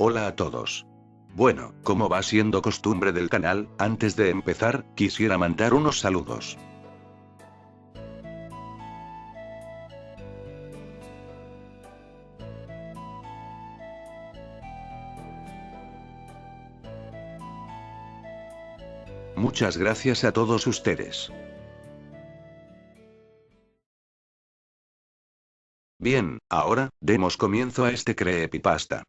Hola a todos. Bueno, como va siendo costumbre del canal, antes de empezar, quisiera mandar unos saludos. Muchas gracias a todos ustedes. Bien, ahora, demos comienzo a este creepypasta.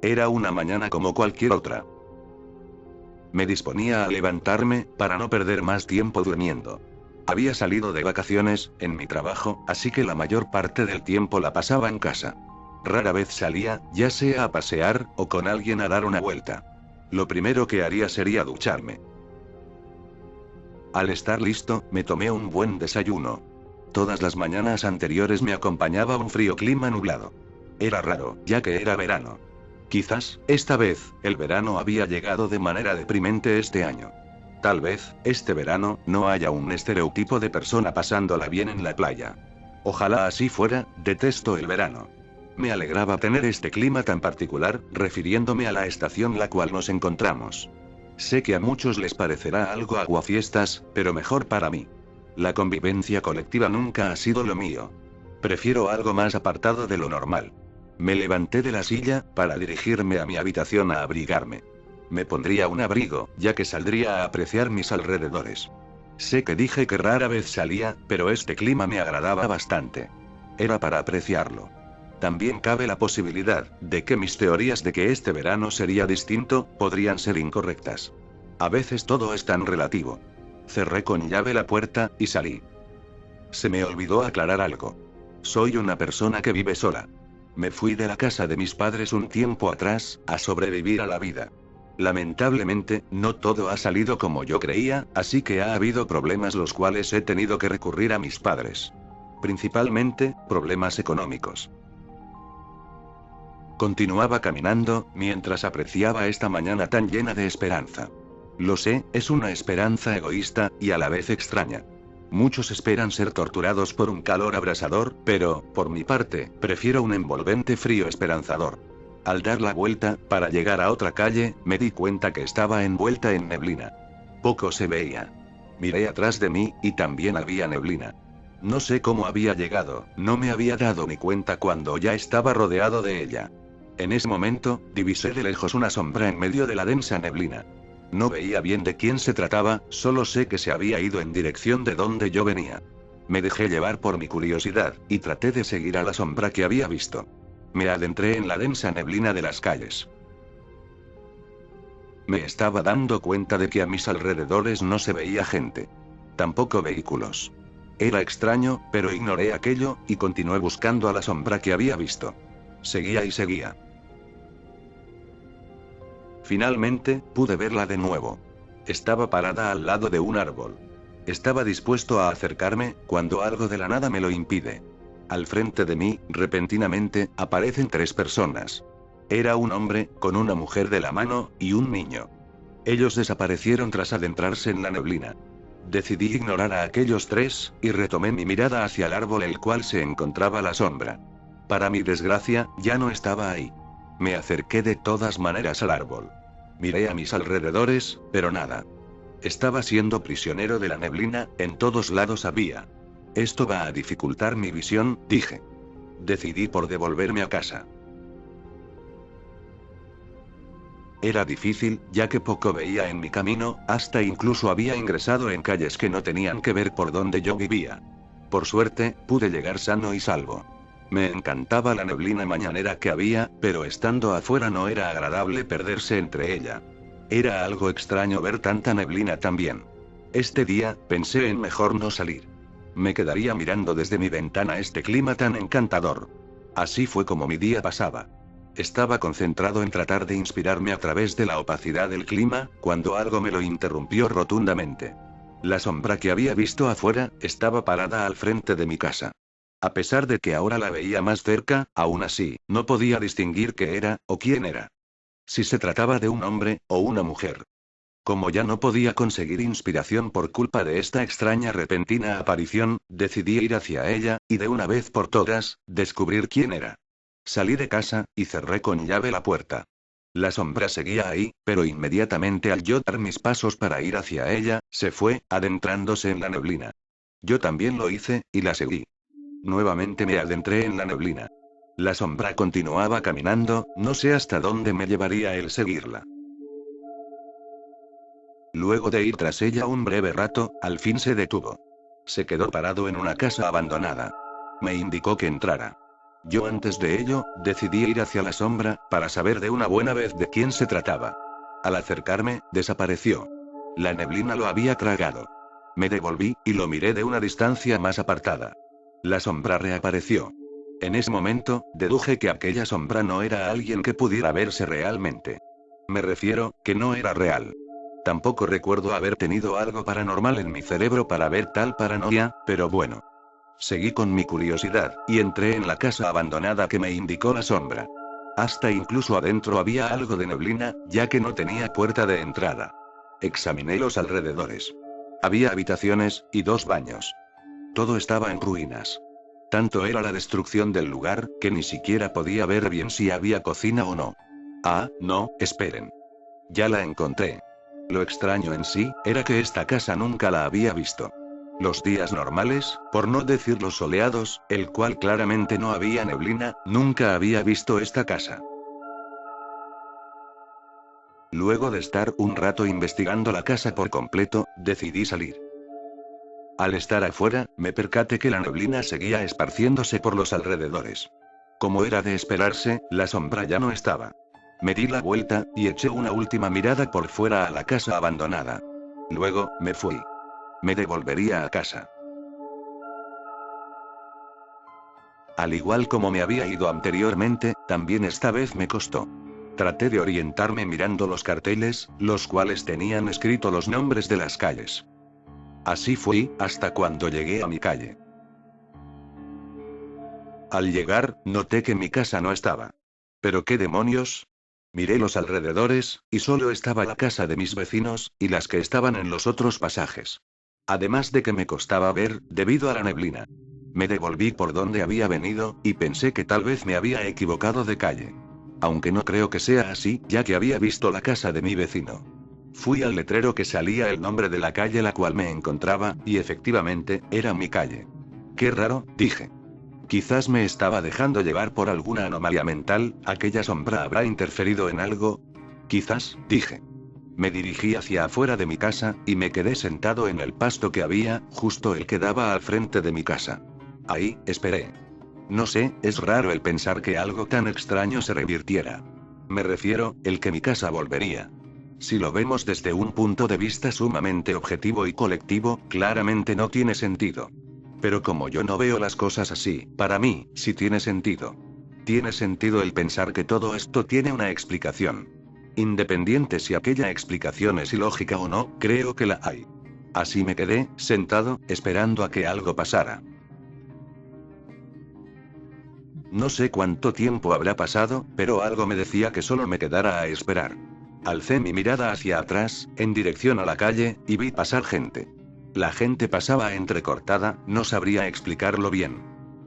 Era una mañana como cualquier otra. Me disponía a levantarme, para no perder más tiempo durmiendo. Había salido de vacaciones, en mi trabajo, así que la mayor parte del tiempo la pasaba en casa. Rara vez salía, ya sea a pasear, o con alguien a dar una vuelta. Lo primero que haría sería ducharme. Al estar listo, me tomé un buen desayuno. Todas las mañanas anteriores me acompañaba un frío clima nublado. Era raro, ya que era verano. Quizás, esta vez, el verano había llegado de manera deprimente este año. Tal vez, este verano, no haya un estereotipo de persona pasándola bien en la playa. Ojalá así fuera, detesto el verano. Me alegraba tener este clima tan particular, refiriéndome a la estación la cual nos encontramos. Sé que a muchos les parecerá algo aguafiestas, pero mejor para mí. La convivencia colectiva nunca ha sido lo mío. Prefiero algo más apartado de lo normal. Me levanté de la silla, para dirigirme a mi habitación a abrigarme. Me pondría un abrigo, ya que saldría a apreciar mis alrededores. Sé que dije que rara vez salía, pero este clima me agradaba bastante. Era para apreciarlo. También cabe la posibilidad, de que mis teorías de que este verano sería distinto, podrían ser incorrectas. A veces todo es tan relativo. Cerré con llave la puerta, y salí. Se me olvidó aclarar algo. Soy una persona que vive sola. Me fui de la casa de mis padres un tiempo atrás, a sobrevivir a la vida. Lamentablemente, no todo ha salido como yo creía, así que ha habido problemas los cuales he tenido que recurrir a mis padres. Principalmente, problemas económicos. Continuaba caminando, mientras apreciaba esta mañana tan llena de esperanza. Lo sé, es una esperanza egoísta, y a la vez extraña. Muchos esperan ser torturados por un calor abrasador, pero, por mi parte, prefiero un envolvente frío esperanzador. Al dar la vuelta, para llegar a otra calle, me di cuenta que estaba envuelta en neblina. Poco se veía. Miré atrás de mí, y también había neblina. No sé cómo había llegado, no me había dado ni cuenta cuando ya estaba rodeado de ella. En ese momento, divisé de lejos una sombra en medio de la densa neblina. No veía bien de quién se trataba, solo sé que se había ido en dirección de donde yo venía. Me dejé llevar por mi curiosidad, y traté de seguir a la sombra que había visto. Me adentré en la densa neblina de las calles. Me estaba dando cuenta de que a mis alrededores no se veía gente. Tampoco vehículos. Era extraño, pero ignoré aquello, y continué buscando a la sombra que había visto. Seguía y seguía. Finalmente, pude verla de nuevo. Estaba parada al lado de un árbol. Estaba dispuesto a acercarme, cuando algo de la nada me lo impide. Al frente de mí, repentinamente, aparecen 3 personas. Era un hombre, con una mujer de la mano, y un niño. Ellos desaparecieron tras adentrarse en la neblina. Decidí ignorar a aquellos 3, y retomé mi mirada hacia el árbol el cual se encontraba la sombra. Para mi desgracia, ya no estaba ahí. Me acerqué de todas maneras al árbol. Miré a mis alrededores, pero nada. Estaba siendo prisionero de la neblina, en todos lados había. Esto va a dificultar mi visión, dije. Decidí por devolverme a casa. Era difícil, ya que poco veía en mi camino, hasta incluso había ingresado en calles que no tenían que ver por donde yo vivía. Por suerte, pude llegar sano y salvo. Me encantaba la neblina mañanera que había, pero estando afuera no era agradable perderse entre ella. Era algo extraño ver tanta neblina también. Este día, pensé en mejor no salir. Me quedaría mirando desde mi ventana este clima tan encantador. Así fue como mi día pasaba. Estaba concentrado en tratar de inspirarme a través de la opacidad del clima, cuando algo me lo interrumpió rotundamente. La sombra que había visto afuera, estaba parada al frente de mi casa. A pesar de que ahora la veía más cerca, aún así, no podía distinguir qué era, o quién era. Si se trataba de un hombre, o una mujer. Como ya no podía conseguir inspiración por culpa de esta extraña repentina aparición, decidí ir hacia ella, y de una vez por todas, descubrir quién era. Salí de casa, y cerré con llave la puerta. La sombra seguía ahí, pero inmediatamente al yo dar mis pasos para ir hacia ella, se fue, adentrándose en la neblina. Yo también lo hice, y la seguí. Nuevamente me adentré en la neblina. La sombra continuaba caminando, no sé hasta dónde me llevaría el seguirla. Luego de ir tras ella un breve rato, al fin se detuvo. Se quedó parado en una casa abandonada. Me indicó que entrara. Yo antes de ello, decidí ir hacia la sombra, para saber de una buena vez de quién se trataba. Al acercarme, desapareció. La neblina lo había tragado. Me devolví, y lo miré de una distancia más apartada. La sombra reapareció. En ese momento, deduje que aquella sombra no era alguien que pudiera verse realmente. Me refiero, que no era real. Tampoco recuerdo haber tenido algo paranormal en mi cerebro para ver tal paranoia, pero bueno. Seguí con mi curiosidad, y entré en la casa abandonada que me indicó la sombra. Hasta incluso adentro había algo de neblina, ya que no tenía puerta de entrada. Examiné los alrededores. Había habitaciones, y 2 baños. Todo estaba en ruinas. Tanto era la destrucción del lugar, que ni siquiera podía ver bien si había cocina o no. Ah, no, esperen. Ya la encontré. Lo extraño en sí, era que esta casa nunca la había visto. Los días normales, por no decir los soleados, el cual claramente no había neblina, nunca había visto esta casa. Luego de estar un rato investigando la casa por completo, decidí salir. Al estar afuera, me percaté que la neblina seguía esparciéndose por los alrededores. Como era de esperarse, la sombra ya no estaba. Me di la vuelta, y eché una última mirada por fuera a la casa abandonada. Luego, me fui. Me devolvería a casa. Al igual como me había ido anteriormente, también esta vez me costó. Traté de orientarme mirando los carteles, los cuales tenían escrito los nombres de las calles. Así fui, hasta cuando llegué a mi calle. Al llegar, noté que mi casa no estaba. ¿Pero qué demonios? Miré los alrededores, y solo estaba la casa de mis vecinos, y las que estaban en los otros pasajes. Además de que me costaba ver, debido a la neblina. Me devolví por donde había venido, y pensé que tal vez me había equivocado de calle. Aunque no creo que sea así, ya que había visto la casa de mi vecino. Fui al letrero que salía el nombre de la calle la cual me encontraba, y efectivamente, era mi calle. Qué raro, dije. Quizás me estaba dejando llevar por alguna anomalía mental, aquella sombra habrá interferido en algo. Quizás, dije. Me dirigí hacia afuera de mi casa, y me quedé sentado en el pasto que había, justo el que daba al frente de mi casa. Ahí, esperé. No sé, es raro el pensar que algo tan extraño se revirtiera. Me refiero, el que mi casa volvería. Si lo vemos desde un punto de vista sumamente objetivo y colectivo, claramente no tiene sentido. Pero como yo no veo las cosas así, para mí, sí tiene sentido. Tiene sentido el pensar que todo esto tiene una explicación. Independiente si aquella explicación es ilógica o no, creo que la hay. Así me quedé, sentado, esperando a que algo pasara. No sé cuánto tiempo habrá pasado, pero algo me decía que solo me quedara a esperar. Alcé mi mirada hacia atrás, en dirección a la calle, y vi pasar gente. La gente pasaba entrecortada, no sabría explicarlo bien.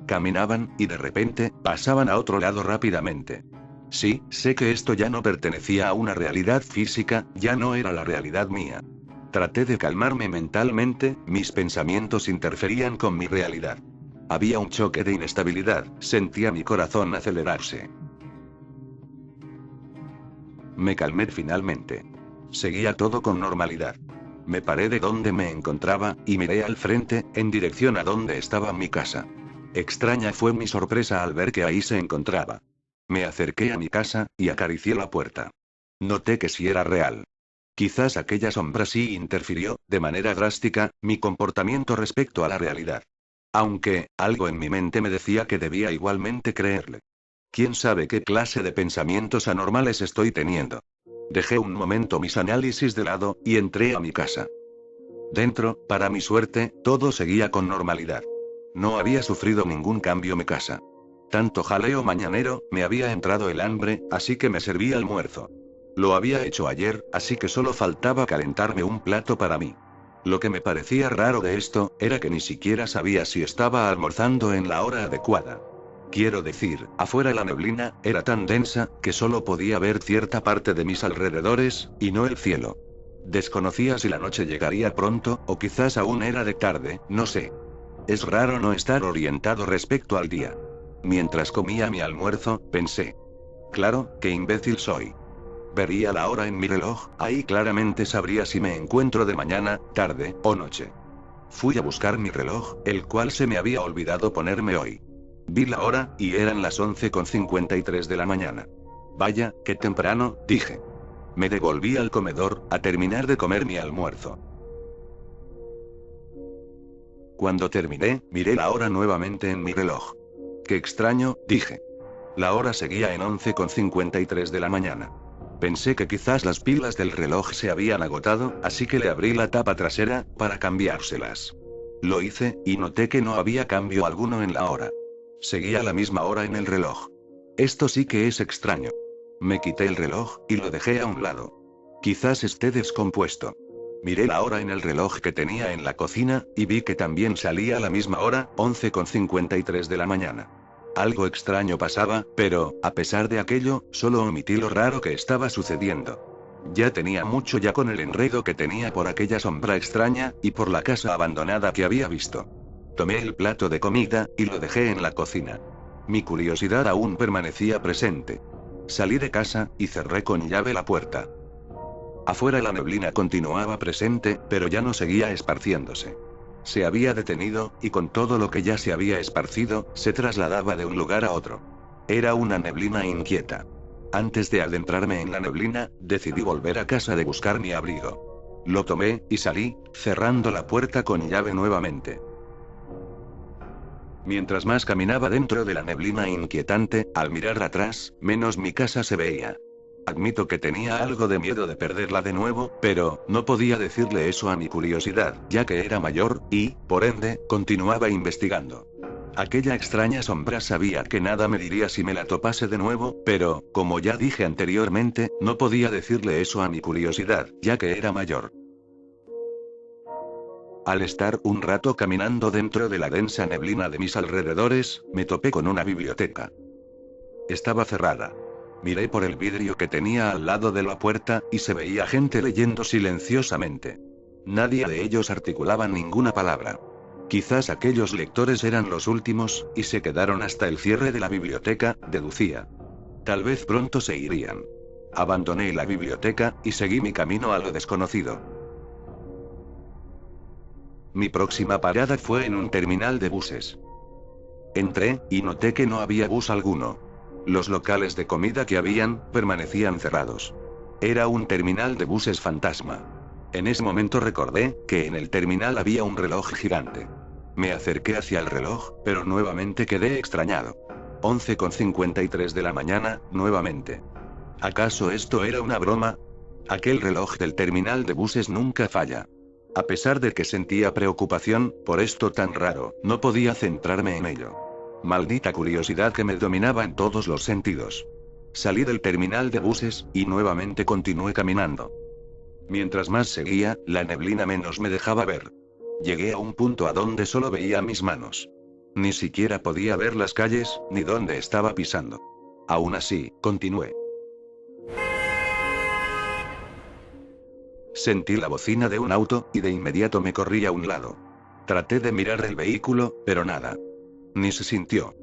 Caminaban, y de repente, pasaban a otro lado rápidamente. Sí, sé que esto ya no pertenecía a una realidad física, ya no era la realidad mía. Traté de calmarme mentalmente, mis pensamientos interferían con mi realidad. Había un choque de inestabilidad, sentía mi corazón acelerarse. Me calmé finalmente. Seguía todo con normalidad. Me paré de donde me encontraba, y miré al frente, en dirección a donde estaba mi casa. Extraña fue mi sorpresa al ver que ahí se encontraba. Me acerqué a mi casa, y acaricié la puerta. Noté que sí era real. Quizás aquella sombra sí interfirió, de manera drástica, mi comportamiento respecto a la realidad. Aunque, algo en mi mente me decía que debía igualmente creerle. ¿Quién sabe qué clase de pensamientos anormales estoy teniendo? Dejé un momento mis análisis de lado, y entré a mi casa. Dentro, para mi suerte, todo seguía con normalidad. No había sufrido ningún cambio mi casa. Tanto jaleo mañanero, me había entrado el hambre, así que me serví almuerzo. Lo había hecho ayer, así que solo faltaba calentarme un plato para mí. Lo que me parecía raro de esto, era que ni siquiera sabía si estaba almorzando en la hora adecuada. Quiero decir, afuera la neblina era tan densa, que solo podía ver cierta parte de mis alrededores, y no el cielo. Desconocía si la noche llegaría pronto, o quizás aún era de tarde, no sé. Es raro no estar orientado respecto al día. Mientras comía mi almuerzo, pensé. Claro, qué imbécil soy. Vería la hora en mi reloj, ahí claramente sabría si me encuentro de mañana, tarde, o noche. Fui a buscar mi reloj, el cual se me había olvidado ponerme hoy. Vi la hora, y eran las 11:53 de la mañana. Vaya, qué temprano, dije. Me devolví al comedor, a terminar de comer mi almuerzo. Cuando terminé, miré la hora nuevamente en mi reloj. Qué extraño, dije. La hora seguía en 11:53 de la mañana. Pensé que quizás las pilas del reloj se habían agotado, así que le abrí la tapa trasera, para cambiárselas. Lo hice, y noté que no había cambio alguno en la hora. Seguía la misma hora en el reloj. Esto sí que es extraño. Me quité el reloj, y lo dejé a un lado. Quizás esté descompuesto. Miré la hora en el reloj que tenía en la cocina, y vi que también salía la misma hora, 11:53 de la mañana. Algo extraño pasaba, pero, a pesar de aquello, solo omití lo raro que estaba sucediendo. Ya tenía mucho ya con el enredo que tenía por aquella sombra extraña, y por la casa abandonada que había visto. Tomé el plato de comida, y lo dejé en la cocina. Mi curiosidad aún permanecía presente. Salí de casa, y cerré con llave la puerta. Afuera la neblina continuaba presente, pero ya no seguía esparciéndose. Se había detenido, y con todo lo que ya se había esparcido, se trasladaba de un lugar a otro. Era una neblina inquieta. Antes de adentrarme en la neblina, decidí volver a casa de buscar mi abrigo. Lo tomé, y salí, cerrando la puerta con llave nuevamente. Mientras más caminaba dentro de la neblina inquietante, al mirar atrás, menos mi casa se veía. Admito que tenía algo de miedo de perderla de nuevo, pero no podía decirle eso a mi curiosidad, ya que era mayor, y, por ende, continuaba investigando. Aquella extraña sombra sabía que nada me diría si me la topase de nuevo, pero, como ya dije anteriormente, no podía decirle eso a mi curiosidad, ya que era mayor. Al estar un rato caminando dentro de la densa neblina de mis alrededores, me topé con una biblioteca. Estaba cerrada. Miré por el vidrio que tenía al lado de la puerta, y se veía gente leyendo silenciosamente. Nadie de ellos articulaba ninguna palabra. Quizás aquellos lectores eran los últimos, y se quedaron hasta el cierre de la biblioteca, deducía. Tal vez pronto se irían. Abandoné la biblioteca, y seguí mi camino a lo desconocido. Mi próxima parada fue en un terminal de buses. Entré, y noté que no había bus alguno. Los locales de comida que habían, permanecían cerrados. Era un terminal de buses fantasma. En ese momento recordé, que en el terminal había un reloj gigante. Me acerqué hacia el reloj, pero nuevamente quedé extrañado. 11:53 de la mañana, nuevamente. ¿Acaso esto era una broma? Aquel reloj del terminal de buses nunca falla. A pesar de que sentía preocupación, por esto tan raro, no podía centrarme en ello. Maldita curiosidad que me dominaba en todos los sentidos. Salí del terminal de buses, y nuevamente continué caminando. Mientras más seguía, la neblina menos me dejaba ver. Llegué a un punto a donde solo veía mis manos. Ni siquiera podía ver las calles, ni dónde estaba pisando. Aún así, continué. Sentí la bocina de un auto, y de inmediato me corrí a un lado. Traté de mirar el vehículo, pero nada. Ni se sintió.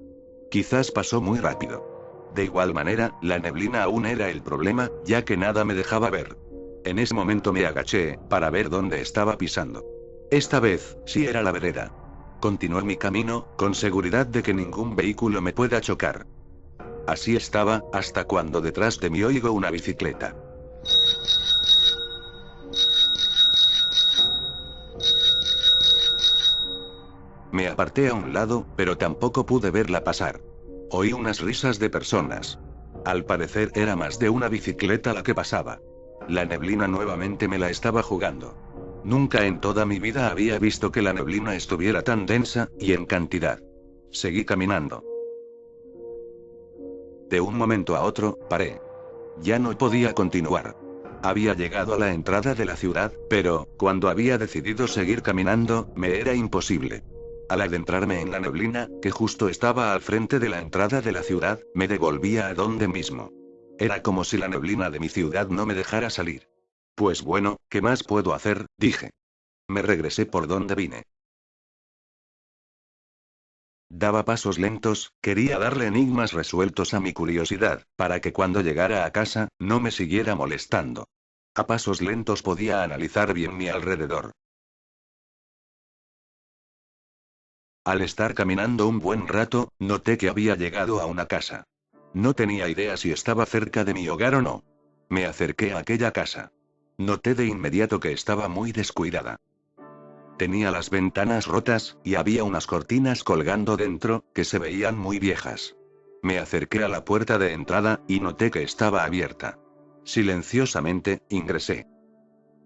Quizás pasó muy rápido. De igual manera, la neblina aún era el problema, ya que nada me dejaba ver. En ese momento me agaché, para ver dónde estaba pisando. Esta vez, sí era la vereda. Continué mi camino, con seguridad de que ningún vehículo me pueda chocar. Así estaba, hasta cuando detrás de mí oigo una bicicleta. Me aparté a un lado, pero tampoco pude verla pasar. Oí unas risas de personas. Al parecer era más de una bicicleta la que pasaba. La neblina nuevamente me la estaba jugando. Nunca en toda mi vida había visto que la neblina estuviera tan densa, y en cantidad. Seguí caminando. De un momento a otro, paré. Ya no podía continuar. Había llegado a la entrada de la ciudad, pero, cuando había decidido seguir caminando, me era imposible. Al adentrarme en la neblina, que justo estaba al frente de la entrada de la ciudad, me devolvía a donde mismo. Era como si la neblina de mi ciudad no me dejara salir. Pues bueno, ¿qué más puedo hacer?, dije. Me regresé por donde vine. Daba pasos lentos, quería darle enigmas resueltos a mi curiosidad, para que cuando llegara a casa, no me siguiera molestando. A pasos lentos podía analizar bien mi alrededor. Al estar caminando un buen rato, noté que había llegado a una casa. No tenía idea si estaba cerca de mi hogar o no. Me acerqué a aquella casa. Noté de inmediato que estaba muy descuidada. Tenía las ventanas rotas, y había unas cortinas colgando dentro, que se veían muy viejas. Me acerqué a la puerta de entrada, y noté que estaba abierta. Silenciosamente, ingresé.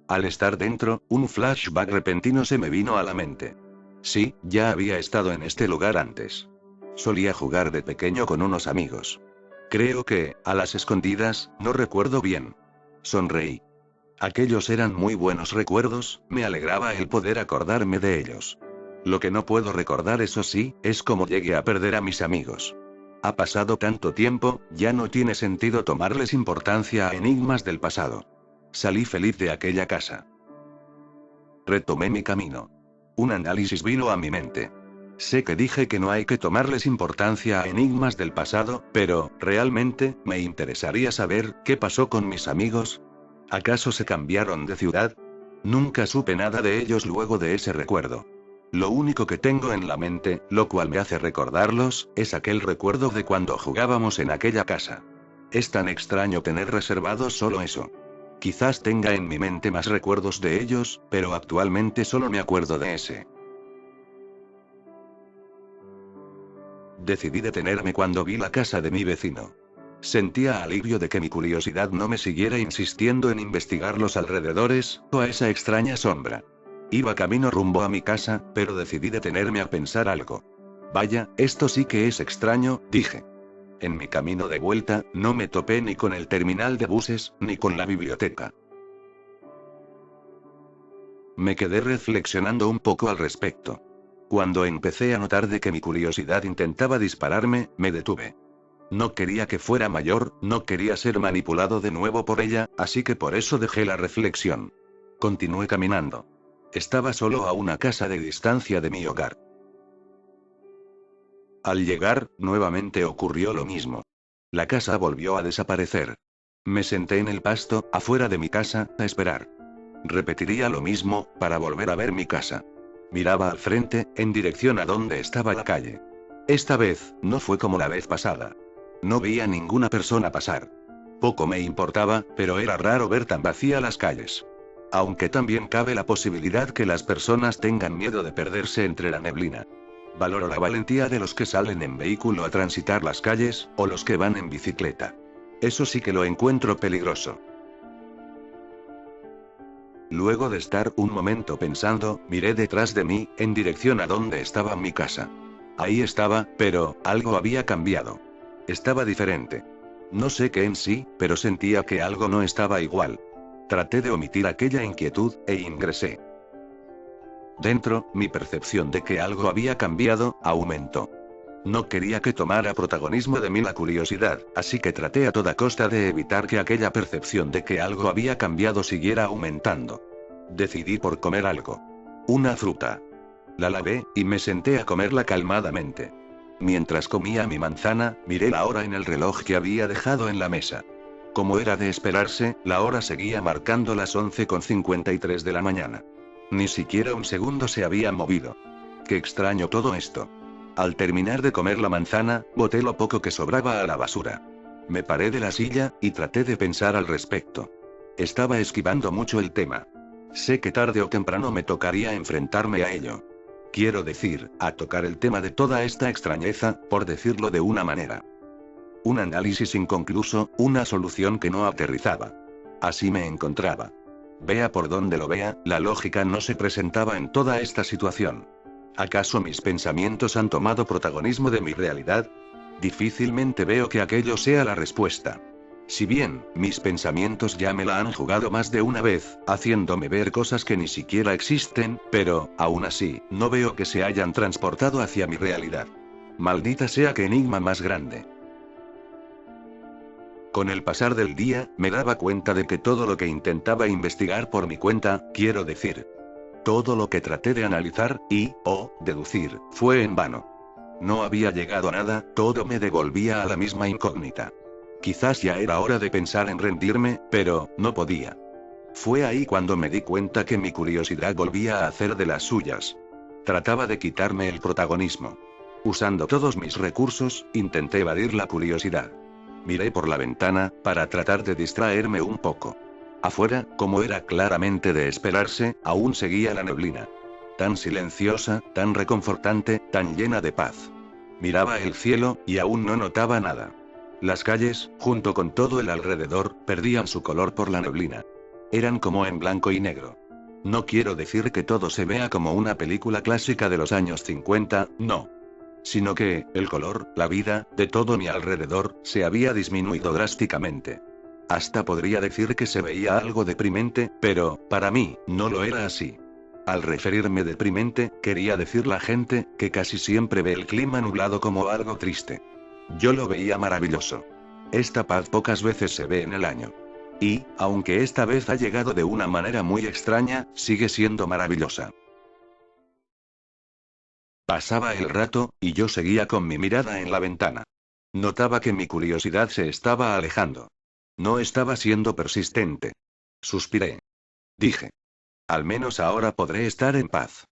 Al estar dentro, un flashback repentino se me vino a la mente. Sí, ya había estado en este lugar antes. Solía jugar de pequeño con unos amigos. Creo que, a las escondidas, no recuerdo bien. Sonreí. Aquellos eran muy buenos recuerdos, me alegraba el poder acordarme de ellos. Lo que no puedo recordar, eso sí, es cómo llegué a perder a mis amigos. Ha pasado tanto tiempo, ya no tiene sentido tomarles importancia a enigmas del pasado. Salí feliz de aquella casa. Retomé mi camino. Un análisis vino a mi mente. Sé que dije que no hay que tomarles importancia a enigmas del pasado, pero, realmente, me interesaría saber qué pasó con mis amigos. ¿Acaso se cambiaron de ciudad? Nunca supe nada de ellos luego de ese recuerdo. Lo único que tengo en la mente, lo cual me hace recordarlos, es aquel recuerdo de cuando jugábamos en aquella casa. Es tan extraño tener reservado solo eso. Quizás tenga en mi mente más recuerdos de ellos, pero actualmente solo me acuerdo de ese. Decidí detenerme cuando vi la casa de mi vecino. Sentía alivio de que mi curiosidad no me siguiera insistiendo en investigar los alrededores, o a esa extraña sombra. Iba camino rumbo a mi casa, pero decidí detenerme a pensar algo. Vaya, esto sí que es extraño, dije. En mi camino de vuelta, no me topé ni con el terminal de buses, ni con la biblioteca. Me quedé reflexionando un poco al respecto. Cuando empecé a notar de que mi curiosidad intentaba dispararme, me detuve. No quería que fuera mayor, no quería ser manipulado de nuevo por ella, así que por eso dejé la reflexión. Continué caminando. Estaba solo a una casa de distancia de mi hogar. Al llegar, nuevamente ocurrió lo mismo. La casa volvió a desaparecer. Me senté en el pasto, afuera de mi casa, a esperar. Repetiría lo mismo, para volver a ver mi casa. Miraba al frente, en dirección a donde estaba la calle. Esta vez, no fue como la vez pasada. No veía ninguna persona pasar. Poco me importaba, pero era raro ver tan vacía las calles. Aunque también cabe la posibilidad que las personas tengan miedo de perderse entre la neblina. Valoro la valentía de los que salen en vehículo a transitar las calles, o los que van en bicicleta. Eso sí que lo encuentro peligroso. Luego de estar un momento pensando, miré detrás de mí, en dirección a donde estaba mi casa. Ahí estaba, pero, algo había cambiado. Estaba diferente. No sé qué en sí, pero sentía que algo no estaba igual. Traté de omitir aquella inquietud, e ingresé. Dentro, mi percepción de que algo había cambiado, aumentó. No quería que tomara protagonismo de mí la curiosidad, así que traté a toda costa de evitar que aquella percepción de que algo había cambiado siguiera aumentando. Decidí por comer algo. Una fruta. La lavé, y me senté a comerla calmadamente. Mientras comía mi manzana, miré la hora en el reloj que había dejado en la mesa. Como era de esperarse, la hora seguía marcando las 11:53 de la mañana. Ni siquiera un segundo se había movido. Qué extraño todo esto. Al terminar de comer la manzana, boté lo poco que sobraba a la basura. Me paré de la silla, y traté de pensar al respecto. Estaba esquivando mucho el tema. Sé que tarde o temprano me tocaría enfrentarme a ello. Quiero decir, a tocar el tema de toda esta extrañeza, por decirlo de una manera. Un análisis inconcluso, una solución que no aterrizaba. Así me encontraba. Vea por donde lo vea, la lógica no se presentaba en toda esta situación. ¿Acaso mis pensamientos han tomado protagonismo de mi realidad? Difícilmente veo que aquello sea la respuesta. Si bien, mis pensamientos ya me la han jugado más de una vez, haciéndome ver cosas que ni siquiera existen, pero, aún así, no veo que se hayan transportado hacia mi realidad. Maldita sea, qué enigma más grande. Con el pasar del día, me daba cuenta de que todo lo que intentaba investigar por mi cuenta, quiero decir, todo lo que traté de analizar, o deducir, fue en vano. No había llegado a nada, todo me devolvía a la misma incógnita. Quizás ya era hora de pensar en rendirme, pero, no podía. Fue ahí cuando me di cuenta que mi curiosidad volvía a hacer de las suyas. Trataba de quitarme el protagonismo. Usando todos mis recursos, intenté evadir la curiosidad. Miré por la ventana, para tratar de distraerme un poco. Afuera, como era claramente de esperarse, aún seguía la neblina. Tan silenciosa, tan reconfortante, tan llena de paz. Miraba el cielo, y aún no notaba nada. Las calles, junto con todo el alrededor, perdían su color por la neblina. Eran como en blanco y negro. No quiero decir que todo se vea como una película clásica de los años 50, no. Sino que, el color, la vida, de todo mi alrededor, se había disminuido drásticamente. Hasta podría decir que se veía algo deprimente, pero, para mí, no lo era así. Al referirme deprimente, quería decir la gente, que casi siempre ve el clima nublado como algo triste. Yo lo veía maravilloso. Esta paz pocas veces se ve en el año. Y, aunque esta vez ha llegado de una manera muy extraña, sigue siendo maravillosa. Pasaba el rato, y yo seguía con mi mirada en la ventana. Notaba que mi curiosidad se estaba alejando. No estaba siendo persistente. Suspiré. Dije. Al menos ahora podré estar en paz.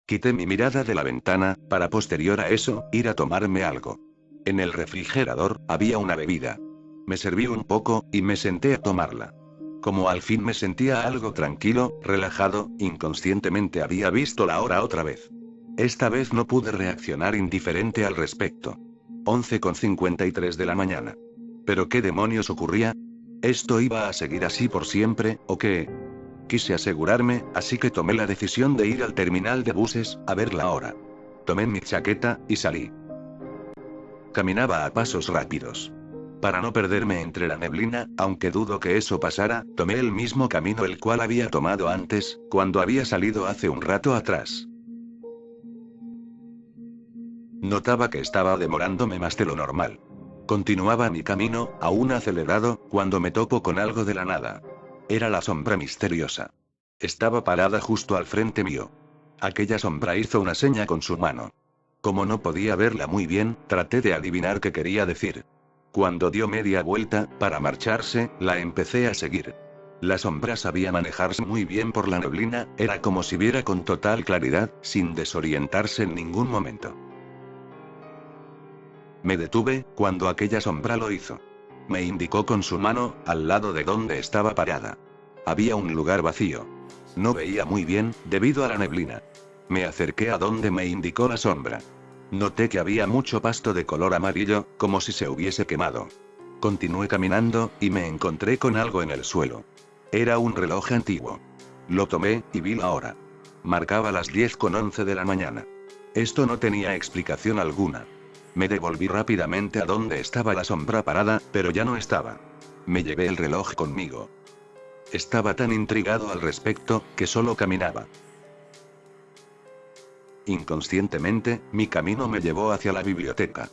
Quité mi mirada de la ventana, para posterior a eso, ir a tomarme algo. En el refrigerador, había una bebida. Me serví un poco, y me senté a tomarla. Como al fin me sentía algo tranquilo, relajado, inconscientemente había visto la hora otra vez. Esta vez no pude reaccionar indiferente al respecto. 11:53 de la mañana. ¿Pero qué demonios ocurría? ¿Esto iba a seguir así por siempre, o qué? Quise asegurarme, así que tomé la decisión de ir al terminal de buses, a ver la hora. Tomé mi chaqueta, y salí. Caminaba a pasos rápidos. Para no perderme entre la neblina, aunque dudo que eso pasara, tomé el mismo camino el cual había tomado antes, cuando había salido hace un rato atrás. Notaba que estaba demorándome más de lo normal. Continuaba mi camino, aún acelerado, cuando me topo con algo de la nada. Era la sombra misteriosa. Estaba parada justo al frente mío. Aquella sombra hizo una seña con su mano. Como no podía verla muy bien, traté de adivinar qué quería decir. Cuando dio media vuelta, para marcharse, la empecé a seguir. La sombra sabía manejarse muy bien por la neblina, era como si viera con total claridad, sin desorientarse en ningún momento. Me detuve, cuando aquella sombra lo hizo. Me indicó con su mano, al lado de donde estaba parada. Había un lugar vacío. No veía muy bien, debido a la neblina. Me acerqué a donde me indicó la sombra. Noté que había mucho pasto de color amarillo, como si se hubiese quemado. Continué caminando, y me encontré con algo en el suelo. Era un reloj antiguo. Lo tomé, y vi la hora. Marcaba las 10:11 de la mañana. Esto no tenía explicación alguna. Me devolví rápidamente a donde estaba la sombra parada, pero ya no estaba. Me llevé el reloj conmigo. Estaba tan intrigado al respecto, que solo caminaba. Inconscientemente, mi camino me llevó hacia la biblioteca.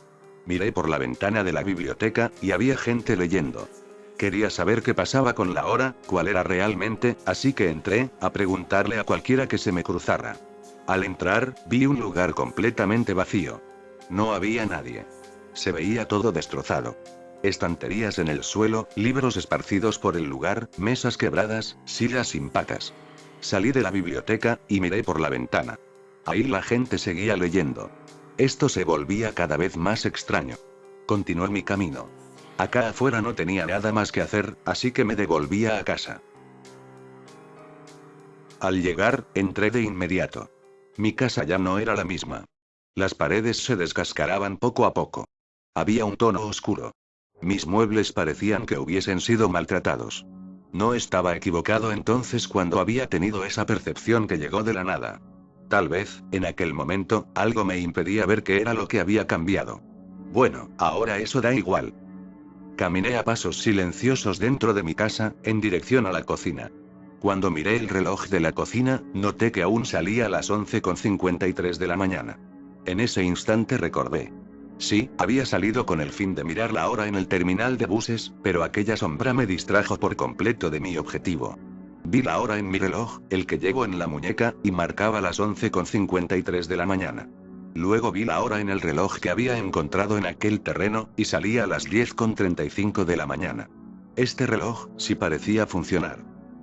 Miré por la ventana de la biblioteca, y había gente leyendo. Quería saber qué pasaba con la hora, cuál era realmente, así que entré, a preguntarle a cualquiera que se me cruzara. Al entrar, vi un lugar completamente vacío. No había nadie. Se veía todo destrozado. Estanterías en el suelo, libros esparcidos por el lugar, mesas quebradas, sillas sin patas. Salí de la biblioteca, y miré por la ventana. Ahí la gente seguía leyendo. Esto se volvía cada vez más extraño. Continué mi camino. Acá afuera no tenía nada más que hacer, así que me devolvía a casa. Al llegar, entré de inmediato. Mi casa ya no era la misma. Las paredes se descascaraban poco a poco. Había un tono oscuro. Mis muebles parecían que hubiesen sido maltratados. No estaba equivocado entonces cuando había tenido esa percepción que llegó de la nada. Tal vez, en aquel momento, algo me impedía ver qué era lo que había cambiado. Bueno, ahora eso da igual. Caminé a pasos silenciosos dentro de mi casa, en dirección a la cocina. Cuando miré el reloj de la cocina, noté que aún salía a las 11:53 de la mañana. En ese instante recordé. Sí, había salido con el fin de mirar la hora en el terminal de buses, pero aquella sombra me distrajo por completo de mi objetivo. Vi la hora en mi reloj, el que llevo en la muñeca, y marcaba las 11:53 de la mañana. Luego vi la hora en el reloj que había encontrado en aquel terreno, y salía a las 10:35 de la mañana. Este reloj sí parecía funcionar.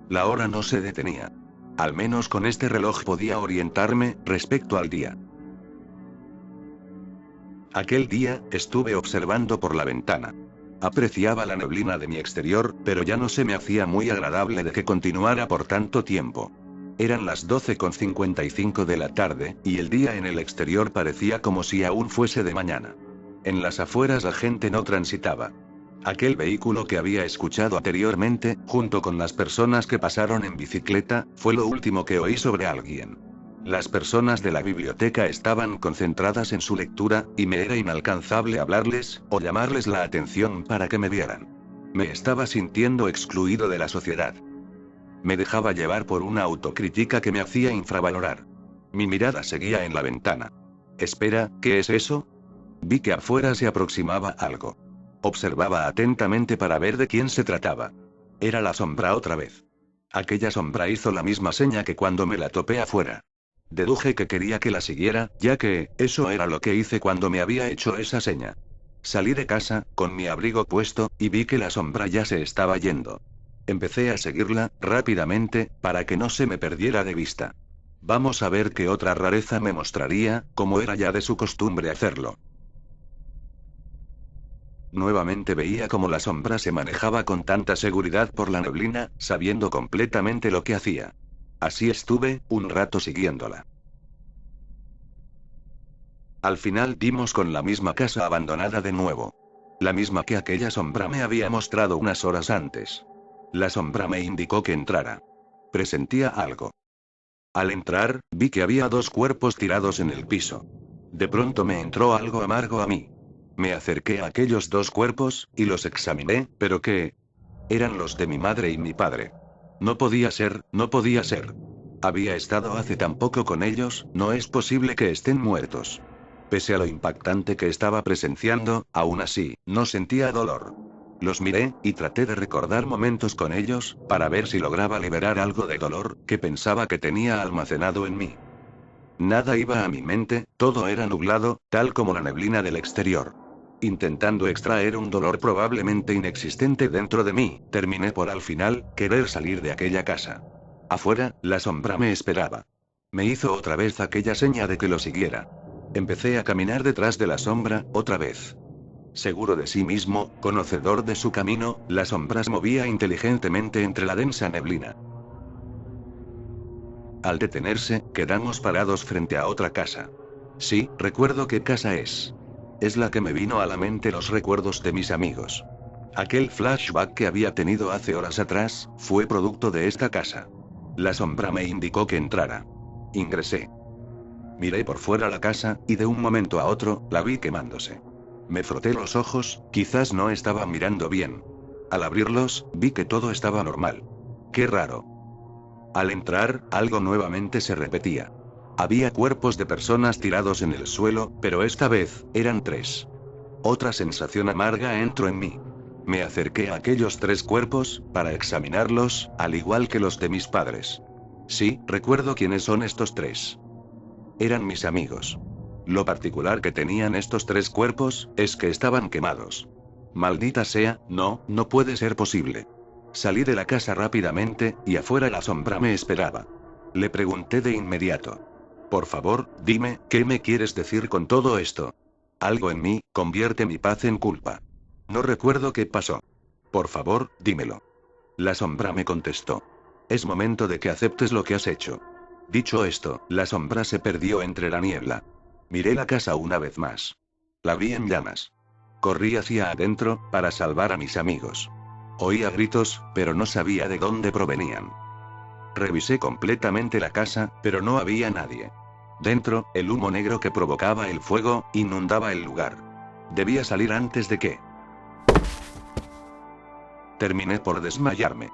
La hora no se detenía. Al menos con este reloj podía orientarme respecto al día. Aquel día, estuve observando por la ventana. Apreciaba la neblina de mi exterior, pero ya no se me hacía muy agradable de que continuara por tanto tiempo. Eran las 12:55 de la tarde, y el día en el exterior parecía como si aún fuese de mañana. En las afueras la gente no transitaba. Aquel vehículo que había escuchado anteriormente, junto con las personas que pasaron en bicicleta, fue lo último que oí sobre alguien. Las personas de la biblioteca estaban concentradas en su lectura, y me era inalcanzable hablarles, o llamarles la atención para que me vieran. Me estaba sintiendo excluido de la sociedad. Me dejaba llevar por una autocrítica que me hacía infravalorar. Mi mirada seguía en la ventana. Espera, ¿qué es eso? Vi que afuera se aproximaba algo. Observaba atentamente para ver de quién se trataba. Era la sombra otra vez. Aquella sombra hizo la misma seña que cuando me la topé afuera. Deduje que quería que la siguiera, ya que, eso era lo que hice cuando me había hecho esa seña. Salí de casa, con mi abrigo puesto, y vi que la sombra ya se estaba yendo. Empecé a seguirla, rápidamente, para que no se me perdiera de vista. Vamos a ver qué otra rareza me mostraría, como era ya de su costumbre hacerlo. Nuevamente veía cómo la sombra se manejaba con tanta seguridad por la neblina, sabiendo completamente lo que hacía. Así estuve, un rato siguiéndola. Al final dimos con la misma casa abandonada de nuevo. La misma que aquella sombra me había mostrado unas horas antes. La sombra me indicó que entrara. Presentía algo. Al entrar, vi que había 2 cuerpos tirados en el piso. De pronto me entró algo amargo a mí. Me acerqué a aquellos 2 cuerpos, y los examiné, pero ¿qué? Eran los de mi madre y mi padre. No podía ser, no podía ser. Había estado hace tan poco con ellos, no es posible que estén muertos. Pese a lo impactante que estaba presenciando, aún así, no sentía dolor. Los miré, y traté de recordar momentos con ellos, para ver si lograba liberar algo de dolor, que pensaba que tenía almacenado en mí. Nada iba a mi mente, todo era nublado, tal como la neblina del exterior. Intentando extraer un dolor probablemente inexistente dentro de mí, terminé por al final, querer salir de aquella casa. Afuera, la sombra me esperaba. Me hizo otra vez aquella seña de que lo siguiera. Empecé a caminar detrás de la sombra, otra vez. Seguro de sí mismo, conocedor de su camino, la sombra se movía inteligentemente entre la densa neblina. Al detenerse, quedamos parados frente a otra casa. Sí, recuerdo qué casa es. Es la que me vino a la mente los recuerdos de mis amigos. Aquel flashback que había tenido hace horas atrás, fue producto de esta casa. La sombra me indicó que entrara. Ingresé. Miré por fuera la casa, y de un momento a otro, la vi quemándose. Me froté los ojos, quizás no estaba mirando bien. Al abrirlos, vi que todo estaba normal. Qué raro. Al entrar, algo nuevamente se repetía. Había cuerpos de personas tirados en el suelo, pero esta vez, eran 3. Otra sensación amarga entró en mí. Me acerqué a aquellos 3 cuerpos, para examinarlos, al igual que los de mis padres. Sí, recuerdo quiénes son estos 3. Eran mis amigos. Lo particular que tenían estos 3 cuerpos, es que estaban quemados. Maldita sea, no puede ser posible. Salí de la casa rápidamente, y afuera la sombra me esperaba. Le pregunté de inmediato. Por favor, dime, ¿qué me quieres decir con todo esto? Algo en mí, convierte mi paz en culpa. No recuerdo qué pasó. Por favor, dímelo. La sombra me contestó. Es momento de que aceptes lo que has hecho. Dicho esto, la sombra se perdió entre la niebla. Miré la casa una vez más. La vi en llamas. Corrí hacia adentro, para salvar a mis amigos. Oía gritos, pero no sabía de dónde provenían. Revisé completamente la casa, pero no había nadie. Dentro, el humo negro que provocaba el fuego, inundaba el lugar. Debía salir antes de que... Terminé por desmayarme.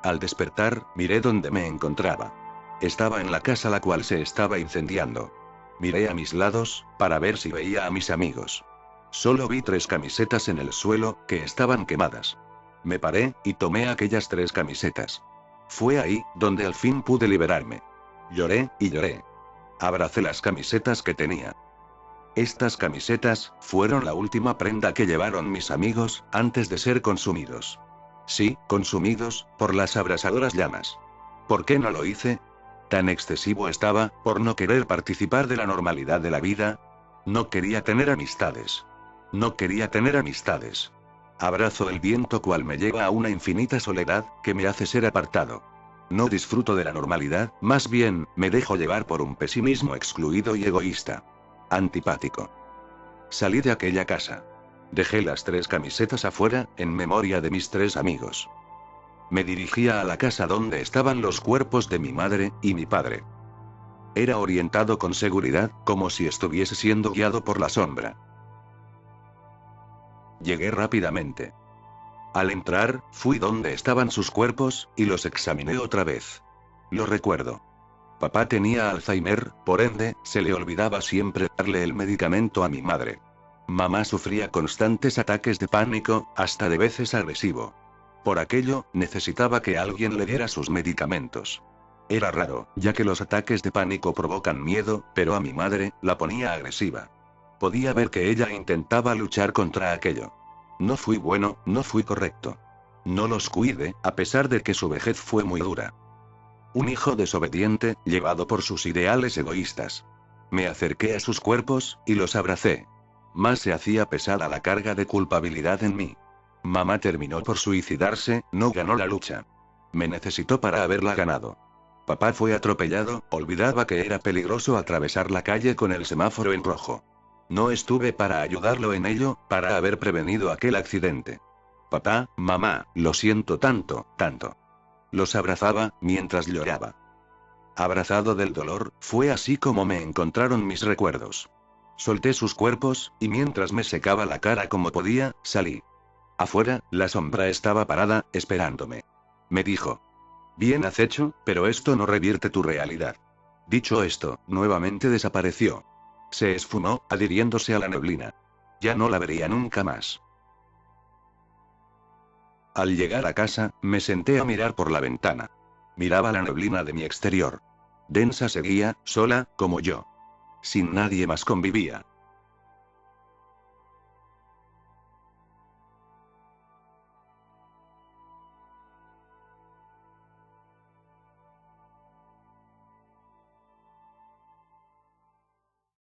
Al despertar, miré dónde me encontraba. Estaba en la casa la cual se estaba incendiando. Miré a mis lados, para ver si veía a mis amigos. Solo vi 3 camisetas en el suelo, que estaban quemadas. Me paré, y tomé aquellas 3 camisetas. Fue ahí, donde al fin pude liberarme. Lloré, y lloré. Abracé las camisetas que tenía. Estas camisetas, fueron la última prenda que llevaron mis amigos, antes de ser consumidos. Sí, consumidos, por las abrasadoras llamas. ¿Por qué no lo hice? Tan excesivo estaba, por no querer participar de la normalidad de la vida. No quería tener amistades. No quería tener amistades. Abrazo el viento cual me lleva a una infinita soledad, que me hace ser apartado. No disfruto de la normalidad, más bien, me dejo llevar por un pesimismo excluido y egoísta. Antipático. Salí de aquella casa. Dejé las 3 camisetas afuera, en memoria de mis 3 amigos. Me dirigía a la casa donde estaban los cuerpos de mi madre y mi padre. Era orientado con seguridad, como si estuviese siendo guiado por la sombra. Llegué rápidamente. Al entrar, fui donde estaban sus cuerpos, y los examiné otra vez. Lo recuerdo. Papá tenía Alzheimer, por ende, se le olvidaba siempre darle el medicamento a mi madre. Mamá sufría constantes ataques de pánico, hasta de veces agresivo. Por aquello, necesitaba que alguien le diera sus medicamentos. Era raro, ya que los ataques de pánico provocan miedo, pero a mi madre, la ponía agresiva. Podía ver que ella intentaba luchar contra aquello. No fui bueno, no fui correcto. No los cuide, a pesar de que su vejez fue muy dura. Un hijo desobediente, llevado por sus ideales egoístas. Me acerqué a sus cuerpos, y los abracé. Más se hacía pesada la carga de culpabilidad en mí. Mamá terminó por suicidarse, no ganó la lucha. Me necesitó para haberla ganado. Papá fue atropellado, olvidaba que era peligroso atravesar la calle con el semáforo en rojo. No estuve para ayudarlo en ello, para haber prevenido aquel accidente. Papá, mamá, lo siento tanto, tanto. Los abrazaba, mientras lloraba. Abrazado del dolor, fue así como me encontraron mis recuerdos. Solté sus cuerpos, y mientras me secaba la cara como podía, salí. Afuera, la sombra estaba parada, esperándome. Me dijo: bien has hecho, pero esto no revierte tu realidad. Dicho esto, nuevamente desapareció. Se esfumó, adhiriéndose a la neblina. Ya no la vería nunca más. Al llegar a casa, me senté a mirar por la ventana. Miraba la neblina de mi exterior. Densa seguía, sola, como yo. Sin nadie más convivía.